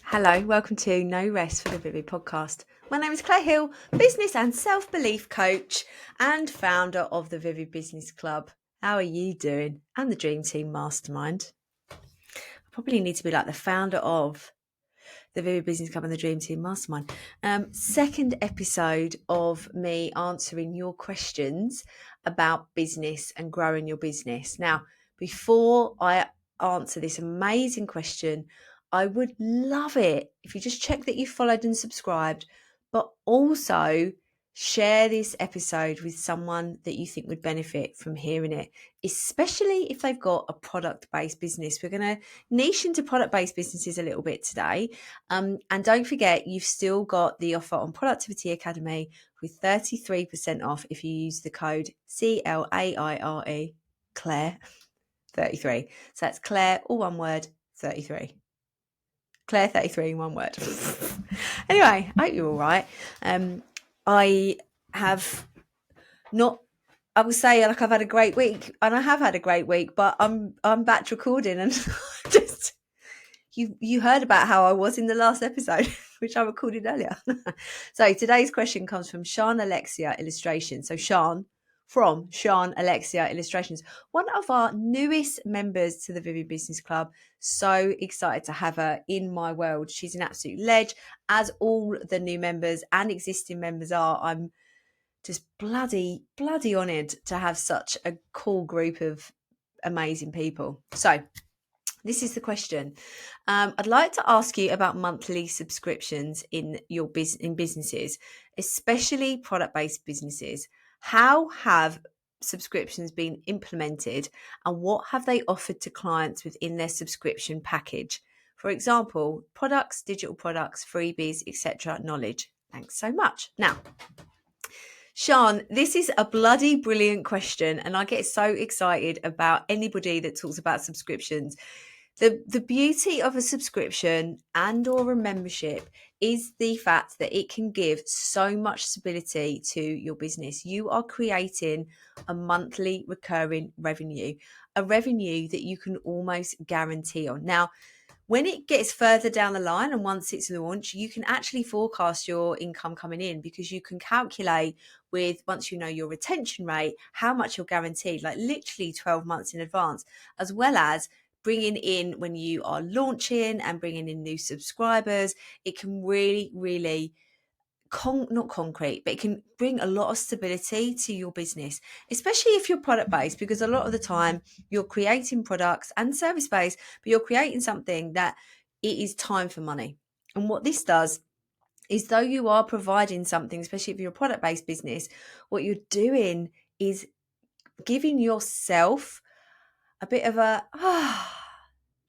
Hello, welcome to No Rest for the Vivid podcast. My name is Claire Hill, business and self-belief coach and founder of the Vivid Business Club. How are you doing? And the Dream Team Mastermind. I probably need to be like the founder of the Vivid Business Club and the Dream Team Mastermind. Second episode of me answering your questions about business and growing your business. Now, before I answer this amazing question, I would love it if you just check that you followed and subscribed, but also share this episode with someone that you think would benefit from hearing it, especially if they've got a product-based business. We're going to niche into product-based businesses a little bit today. And don't forget, you've still got the offer on Productivity Academy with 33% off if you use the code CLAIRE, Claire 33. So that's Claire, all one word, 33. Claire 33 in one word. Anyway, I hope you're all right. I have not, I will say, like, I've had a great week, and I have had a great week, but I'm back recording, and just you heard about how I was in the last episode, which I recorded earlier. So today's question comes from Sian, Alexia Illustrations. So Sian Alexia Illustrations, one of our newest members to the Vivid Business Club. So excited to have her in my world. She's an absolute ledge, as all the new members and existing members are. I'm just bloody honoured to have such a cool group of amazing people. So this is the question. I'd like to ask you about monthly subscriptions in your businesses, especially product-based businesses. How have subscriptions been implemented, and what have they offered to clients within their subscription package? For example, products, digital products, freebies, etc. Knowledge. Thanks so much. Now, Sian, this is a bloody brilliant question, and I get so excited about anybody that talks about subscriptions. The beauty of a subscription and or a membership is the fact that it can give so much stability to your business. You are creating a monthly recurring revenue, a revenue that you can almost guarantee on. Now, when it gets further down the line and once it's launched, you can actually forecast your income coming in, because you can calculate with, once you know your retention rate, how much you're guaranteed, like literally 12 months in advance, as well as bringing in when you are launching and bringing in new subscribers. It can really not concrete, but it can bring a lot of stability to your business, especially if you're product based, because a lot of the time you're creating products and service based, but you're creating something that it is time for money. And what this does is, though you are providing something, especially if you're a product based business, what you're doing is giving yourself a bit of a,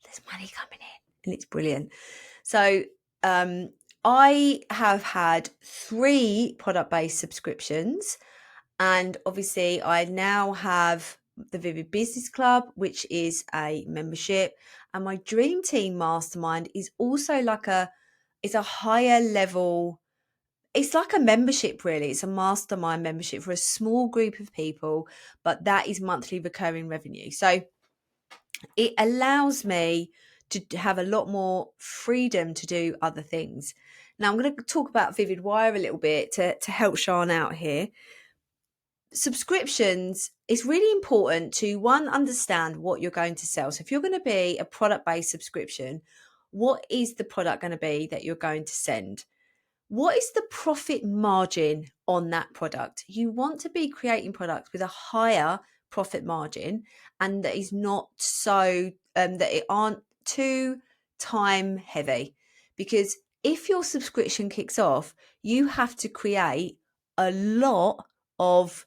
there's money coming in, and it's brilliant. So I have had 3 product-based subscriptions, and obviously I now have the Vivid Business Club, which is a membership, and my Dream Team Mastermind is also it's a higher level. It's like a membership, really. It's a mastermind membership for a small group of people, but that is monthly recurring revenue. So it allows me to have a lot more freedom to do other things. Now, I'm going to talk about Vivid Wire a little bit to help Sian out here. Subscriptions, it's really important to, one, understand what you're going to sell. So if you're going to be a product-based subscription, what is the product going to be that you're going to send? What is the profit margin on that product? You want to be creating products with a higher profit margin, and that is not so that it aren't too time heavy, because if your subscription kicks off, you have to create a lot of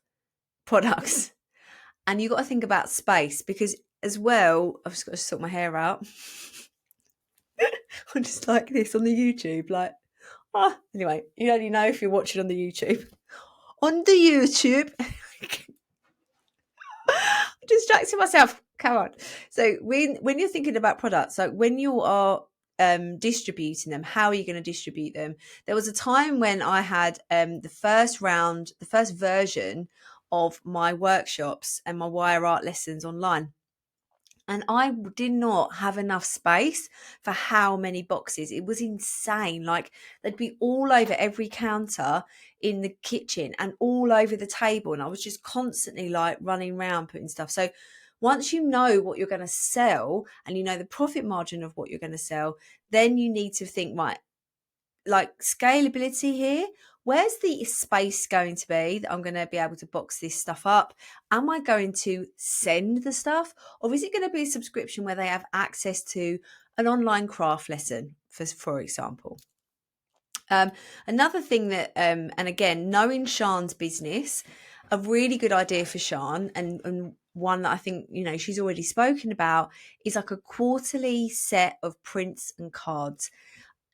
products, and you've got to think about space, because as well, I've just got to sort my hair out. I'm just like this on the YouTube, like, anyway, you only know if you're watching on the YouTube. On the YouTube, I'm distracting myself. Come on. So when you're thinking about products, like when you are distributing them, how are you going to distribute them? There was a time when I had the first version of my workshops and my wire art lessons online. And I did not have enough space for how many boxes. It was insane. Like, they'd be all over every counter in the kitchen and all over the table. And I was just constantly like running around putting stuff. So once you know what you're going to sell and you know the profit margin of what you're going to sell, then you need to think, right, like scalability here. Where's the space going to be that I'm going to be able to box this stuff up? Am I going to send the stuff, or is it going to be a subscription where they have access to an online craft lesson, for example? Another thing that, and again, knowing Sian's business, a really good idea for Sian, and one that I think, she's already spoken about, is like a quarterly set of prints and cards.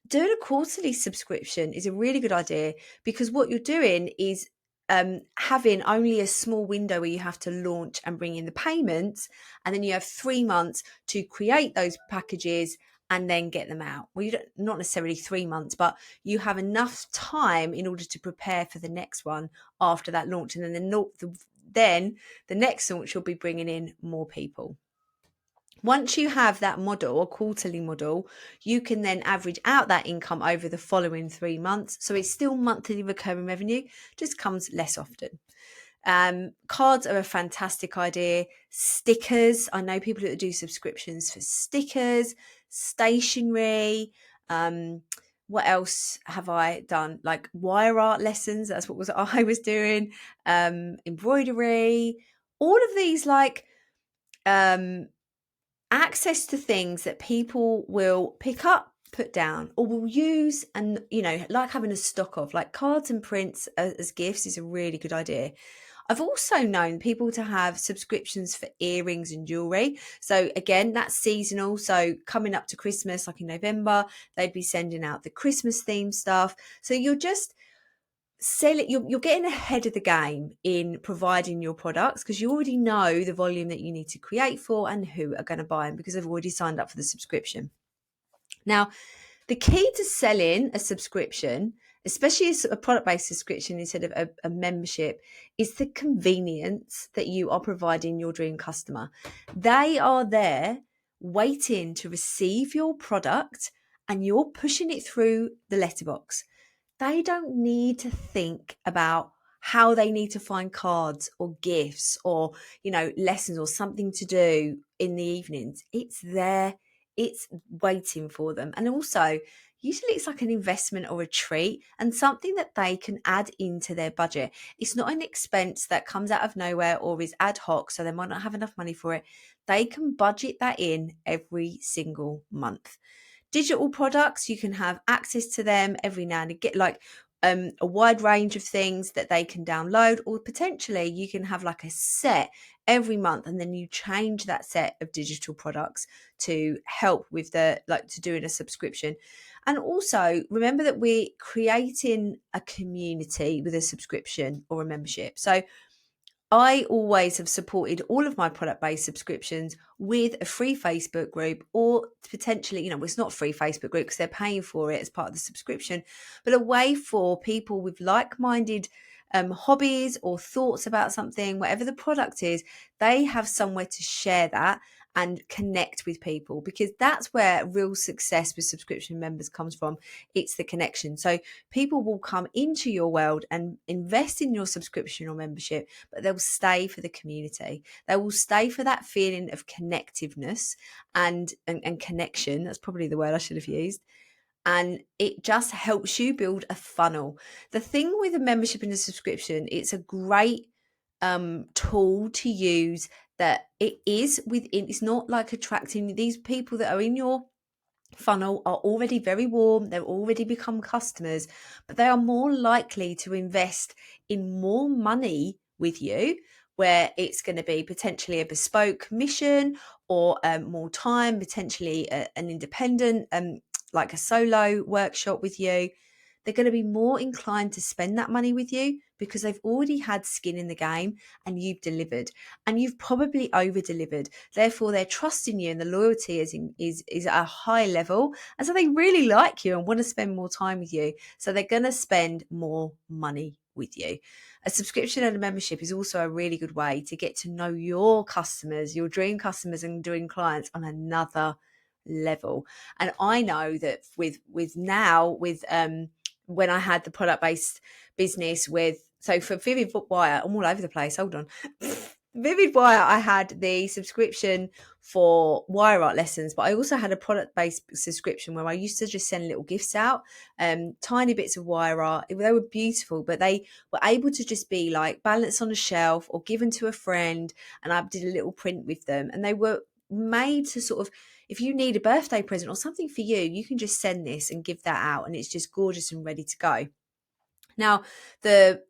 Doing a quarterly subscription is a really good idea, because what you're doing is having only a small window where you have to launch and bring in the payments, and then you have 3 months to create those packages and then get them out. Well, you don't, not necessarily 3 months, but you have enough time in order to prepare for the next one after that launch, and then the next launch you'll be bringing in more people. Once you have that model, a quarterly model, you can then average out that income over the following 3 months. So it's still monthly recurring revenue, just comes less often. Cards are a fantastic idea. Stickers, I know people that do subscriptions for stickers, stationery. What else have I done? Like wire art lessons, that's what I was doing. Embroidery, all of these, like access to things that people will pick up, put down, or will use, and like having a stock of, like cards and prints as gifts is a really good idea. I've also known people to have subscriptions for earrings and jewelry. So again, that's seasonal. So coming up to Christmas, like in November, they'd be sending out the Christmas themed stuff. So you're just you're getting ahead of the game in providing your products, because you already know the volume that you need to create for and who are going to buy them, because they've already signed up for the subscription. Now, the key to selling a subscription, especially a product-based subscription instead of a membership, is the convenience that you are providing your dream customer. They are there waiting to receive your product, and you're pushing it through the letterbox. They don't need to think about how they need to find cards or gifts or, lessons or something to do in the evenings. It's there. It's waiting for them. And also, usually it's like an investment or a treat and something that they can add into their budget. It's not an expense that comes out of nowhere or is ad hoc, so they might not have enough money for it. They can budget that in every single month. Digital products, you can have access to them every now and again, like a wide range of things that they can download, or potentially you can have like a set every month, and then you change that set of digital products to help with to doing a subscription. And also remember that we're creating a community with a subscription or a membership. So I always have supported all of my product-based subscriptions with a free Facebook group, or potentially, it's not a free Facebook group because they're paying for it as part of the subscription, but a way for people with like-minded hobbies or thoughts about something, whatever the product is, they have somewhere to share that and connect with people, because that's where real success with subscription members comes from. It's the connection. So people will come into your world and invest in your subscription or membership, but they'll stay for the community. They will stay for that feeling of connectiveness and connection. That's probably the word I should have used. And it just helps you build a funnel. The thing with a membership and a subscription, it's a great tool to use, that it is within, it's not like attracting these people that are in your funnel are already very warm, they've already become customers, but they are more likely to invest in more money with you, where it's going to be potentially a bespoke mission, or more time, potentially an independent, like a solo workshop with you. They're going to be more inclined to spend that money with you because they've already had skin in the game and you've delivered, and you've probably over delivered. Therefore, they're trusting you and the loyalty is at a high level. And so they really like you and want to spend more time with you. So they're going to spend more money with you. A subscription and a membership is also a really good way to get to know your customers, your dream customers and dream clients on another level. And I know that with when I had the product based business so for Vivid Wire, I'm all over the place. Hold on. Vivid Wire, I had the subscription for wire art lessons, but I also had a product-based subscription where I used to just send little gifts out, tiny bits of wire art. They were beautiful, but they were able to just be like balanced on a shelf or given to a friend, and I did a little print with them. And they were made to sort of, if you need a birthday present or something for you, you can just send this and give that out, and it's just gorgeous and ready to go. Now, the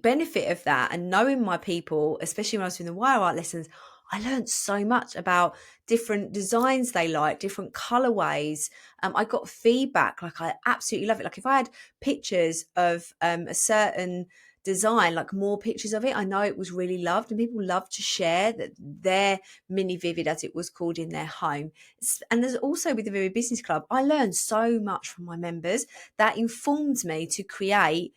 benefit of that and knowing my people, especially when I was doing the wire art lessons, I learned so much about different designs they like, different colorways. I got feedback, like I absolutely love it. Like if I had pictures of a certain design, like more pictures of it, I know it was really loved, and people love to share that their mini Vivid, as it was called, in their home. And there's also with the Vivid Business Club, I learned so much from my members that informed me to create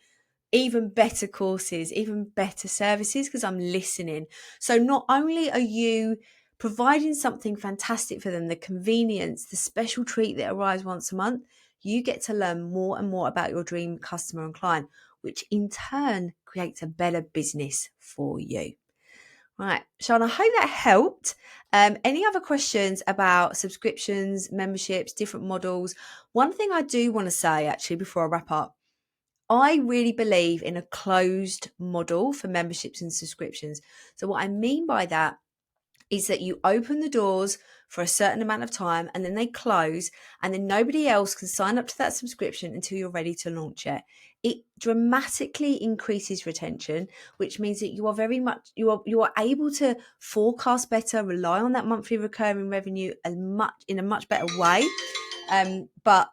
even better courses, even better services, because I'm listening. So not only are you providing something fantastic for them, the convenience, the special treat that arrives once a month, you get to learn more and more about your dream customer and client, which in turn creates a better business for you. Right, Sian, I hope that helped. Any other questions about subscriptions, memberships, different models? One thing I do want to say actually before I wrap up, I really believe in a closed model for memberships and subscriptions. So what I mean by that is that you open the doors for a certain amount of time and then they close, and then nobody else can sign up to that subscription until you're ready to launch it. It dramatically increases retention, which means that you are able to forecast better, rely on that monthly recurring revenue in a much better way. But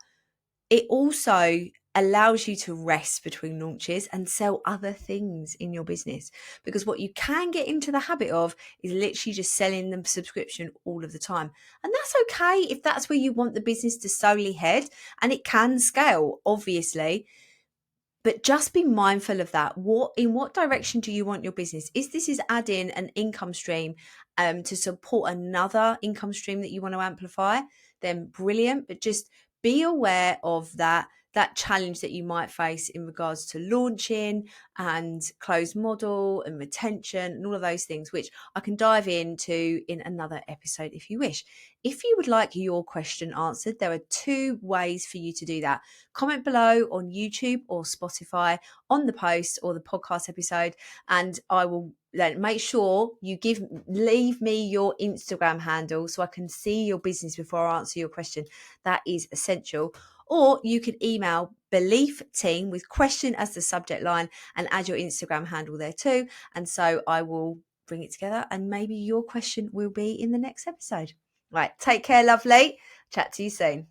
it also allows you to rest between launches and sell other things in your business, because what you can get into the habit of is literally just selling the subscription all of the time. And that's okay if that's where you want the business to solely head, and it can scale, obviously. But just be mindful of that. In what direction do you want your business? If this is adding an income stream to support another income stream that you want to amplify, then brilliant. But just be aware of that challenge that you might face in regards to launching and closed model and retention and all of those things, which I can dive into in another episode if you wish. If you would like your question answered, there are 2 ways for you to do that. Comment below on YouTube or Spotify on the post or the podcast episode, and I will then make sure you leave me your Instagram handle so I can see your business before I answer your question. That is essential. Or you could email Belief Team with question as the subject line and add your Instagram handle there too. And so I will bring it together, and maybe your question will be in the next episode. Right, take care, lovely. Chat to you soon.